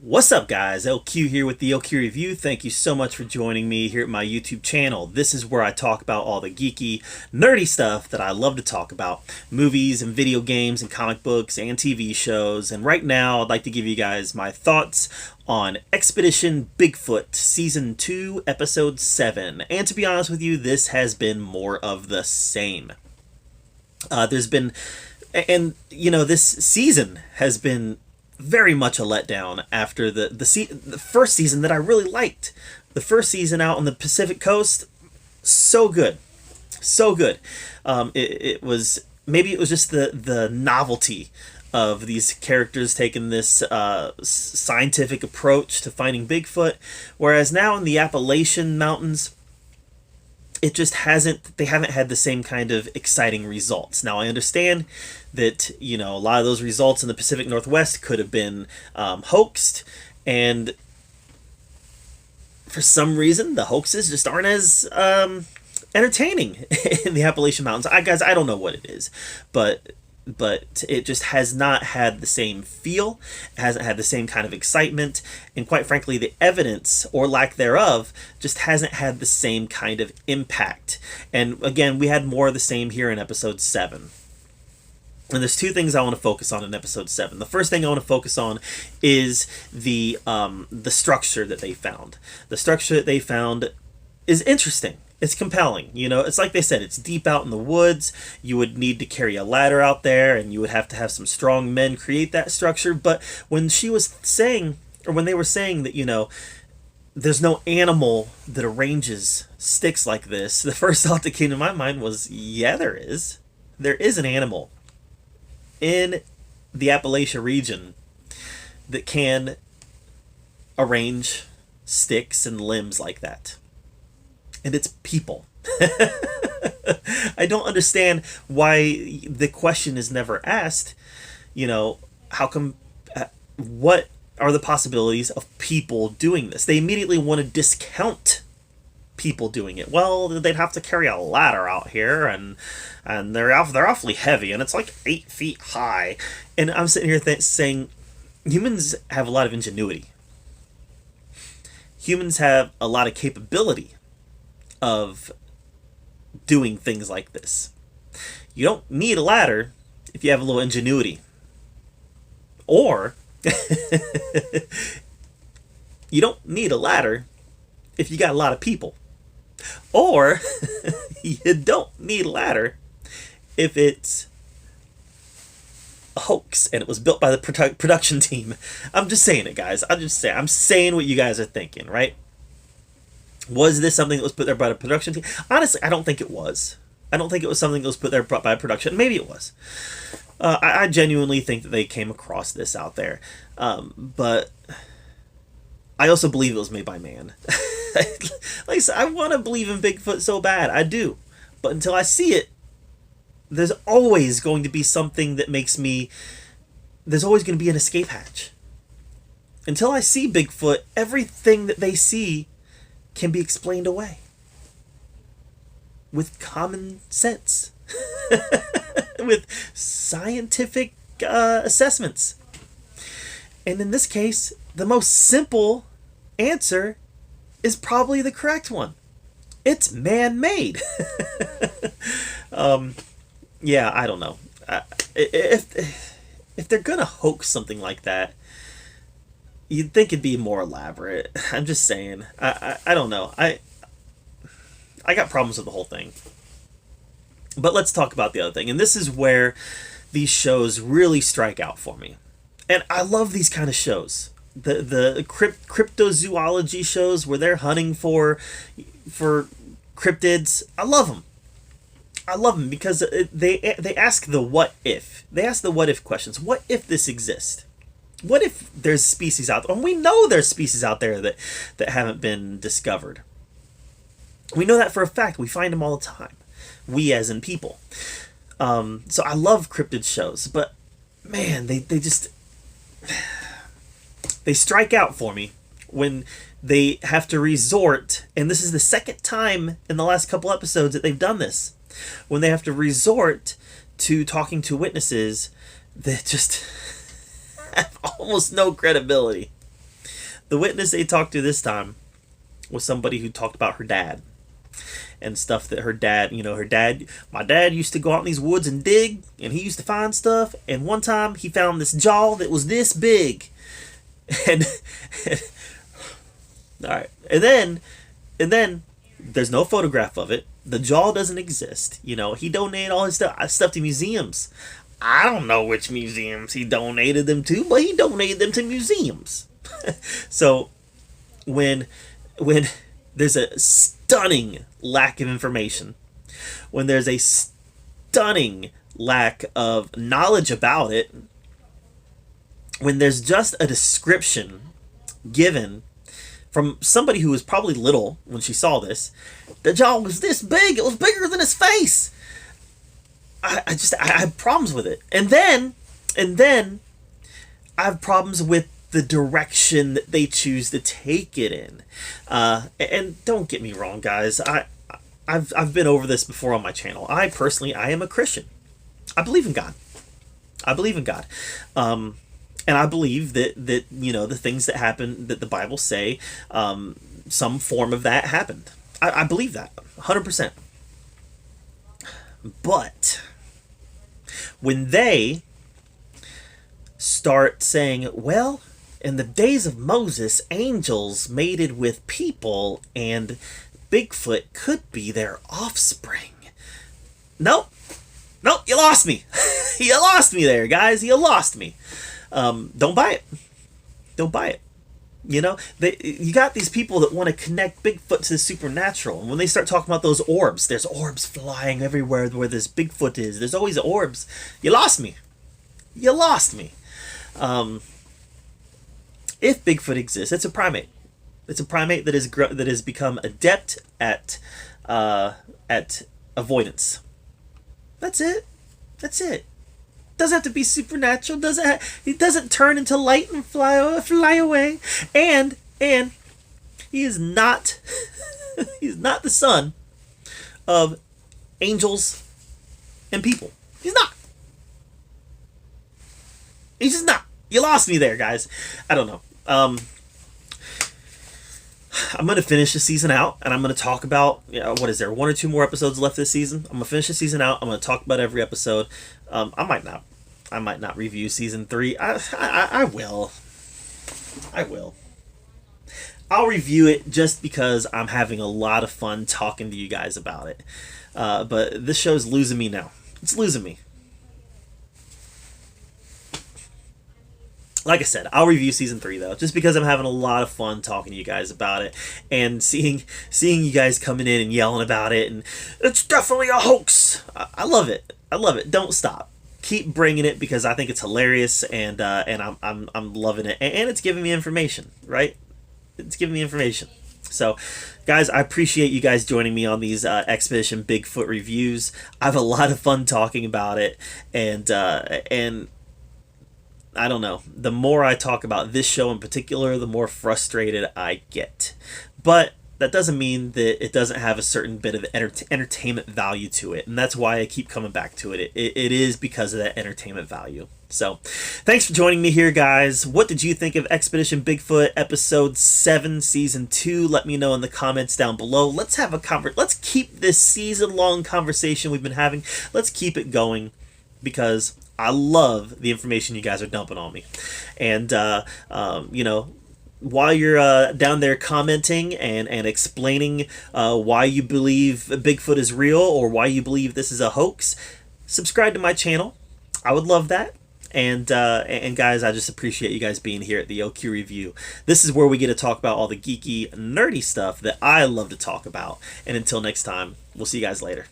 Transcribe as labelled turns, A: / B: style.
A: What's up, guys? LQ here with the LQ Review. Thank you so much for joining me here at my YouTube channel. This is where I talk about all the geeky, nerdy stuff that I love to talk about. Movies and video games and comic books and TV shows. And right now, I'd like to give you guys my thoughts on Expedition Bigfoot Season 2, Episode 7. And to be honest with you, this has been more of the same. This season has been very much a letdown after the first season that I really liked. The first season out on the Pacific Coast, so good. It was, maybe it was just the novelty of these characters taking this scientific approach to finding Bigfoot, whereas now in the Appalachian Mountains, they haven't had the same kind of exciting results. Now, I understand that, a lot of those results in the Pacific Northwest could have been hoaxed, and for some reason, the hoaxes just aren't as entertaining in the Appalachian Mountains. I don't know what it is, but it just has not had the same feel, it hasn't had the same kind of excitement, and quite frankly, the evidence, or lack thereof, just hasn't had the same kind of impact. And again, we had more of the same here in Episode 7. And there's two things I want to focus on in Episode 7. The first thing I want to focus on is the structure that they found. The structure that they found is interesting. It's compelling, it's like they said, it's deep out in the woods. You would need to carry a ladder out there, and you would have to have some strong men create that structure. But when they were saying that, there's no animal that arranges sticks like this, the first thought that came to my mind was, yeah, there is. There is an animal in the Appalachia region that can arrange sticks and limbs like that. And it's people. I don't understand why the question is never asked, how come, what are the possibilities of people doing this? They immediately want to discount people doing it. Well, they'd have to carry a ladder out here, and they're awfully heavy, and it's like 8 feet high. And I'm sitting here saying, humans have a lot of ingenuity. Humans have a lot of capability of doing things like this. You don't need a ladder if you have a little ingenuity. Or you don't need a ladder if you got a lot of people. Or you don't need a ladder if it's a hoax and it was built by the production team. I'm just saying it, guys. I'm saying what you guys are thinking, right? Was this something that was put there by the production team? Honestly, I don't think it was. I don't think it was something that was put there by production. Maybe it was. I genuinely think that they came across this out there. But I also believe it was made by man. Like I said, I want to believe in Bigfoot so bad. I do. But until I see it, there's always going to be something that makes me... There's always going to be an escape hatch. Until I see Bigfoot, everything that they see can be explained away with common sense, with scientific assessments. And in this case, the most simple answer is probably the correct one. It's man-made. Yeah, I don't know. If they're gonna hoax something like that, you'd think it'd be more elaborate. I'm just saying. I don't know. I got problems with the whole thing. But let's talk about the other thing. And this is where these shows really strike out for me. And I love these kind of shows. The cryptozoology shows where they're hunting for cryptids. I love them. I love them because they ask the what if. They ask the what if questions. What if this exists? What if there's species out there? And we know there's species out there that haven't been discovered. We know that for a fact. We find them all the time. We as in people. So I love cryptid shows. But, man, they just... They strike out for me when they have to resort... And this is the second time in the last couple episodes that they've done this. When they have to resort to talking to witnesses that just... have almost no credibility. The witness they talked to this time was somebody who talked about her dad and stuff that her dad, my dad used to go out in these woods and dig, and he used to find stuff. And one time he found this jaw that was this big, and all right, and then there's no photograph of it. The jaw doesn't exist. He donated all his stuff to museums. I don't know which museums he donated them to, but he donated them to museums. So when there's a stunning lack of information, when there's a stunning lack of knowledge about it, when there's just a description given from somebody who was probably little when she saw this, the jaw was this big. It was bigger than his face. I have problems with it. And then I have problems with the direction that they choose to take it in. And don't get me wrong, guys. I've been over this before on my channel. I am a Christian. I believe in God. And I believe that the things that happen that the Bible say, some form of that happened. I believe that 100%. But when they start saying, well, in the days of Moses, angels mated with people and Bigfoot could be their offspring. Nope, you lost me. You lost me there, guys. You lost me. Don't buy it. You got these people that want to connect Bigfoot to the supernatural, and when they start talking about those orbs, there's orbs flying everywhere where this Bigfoot is. There's always orbs. You lost me. If Bigfoot exists, it's a primate. It's a primate that has become adept at avoidance. That's it. Doesn't have to be supernatural. He doesn't turn into light and fly away. And he is not he's not the son of angels and people. He's not. He's just not. You lost me there, guys. I don't know. I'm going to finish the season out, and I'm going to talk about, what is there, 1 or 2 more episodes left this season? I'm going to finish the season out. I'm going to talk about every episode. I might not review season 3. I will. I'll review it just because I'm having a lot of fun talking to you guys about it. But this show's losing me now. It's losing me. Like I said, I'll review season 3 though, just because I'm having a lot of fun talking to you guys about it and seeing you guys coming in and yelling about it, and it's definitely a hoax. I love it. Don't stop. Keep bringing it because I think it's hilarious, and I'm loving it, and it's giving me information, right? It's giving me information. So, guys, I appreciate you guys joining me on these Expedition Bigfoot reviews. I have a lot of fun talking about it, and I don't know. The more I talk about this show in particular, the more frustrated I get. But that doesn't mean that it doesn't have a certain bit of entertainment value to it. And that's why I keep coming back to it. It is because of that entertainment value. So, thanks for joining me here, guys. What did you think of Expedition Bigfoot Episode 7, Season 2? Let me know in the comments down below. Let's have let's keep this season-long conversation we've been having. Let's keep it going because I love the information you guys are dumping on me. And, while you're down there commenting and explaining why you believe Bigfoot is real or why you believe this is a hoax, subscribe to my channel. I would love that. And guys, I just appreciate you guys being here at the OQ Review. This is where we get to talk about all the geeky, nerdy stuff that I love to talk about. And until next time, we'll see you guys later.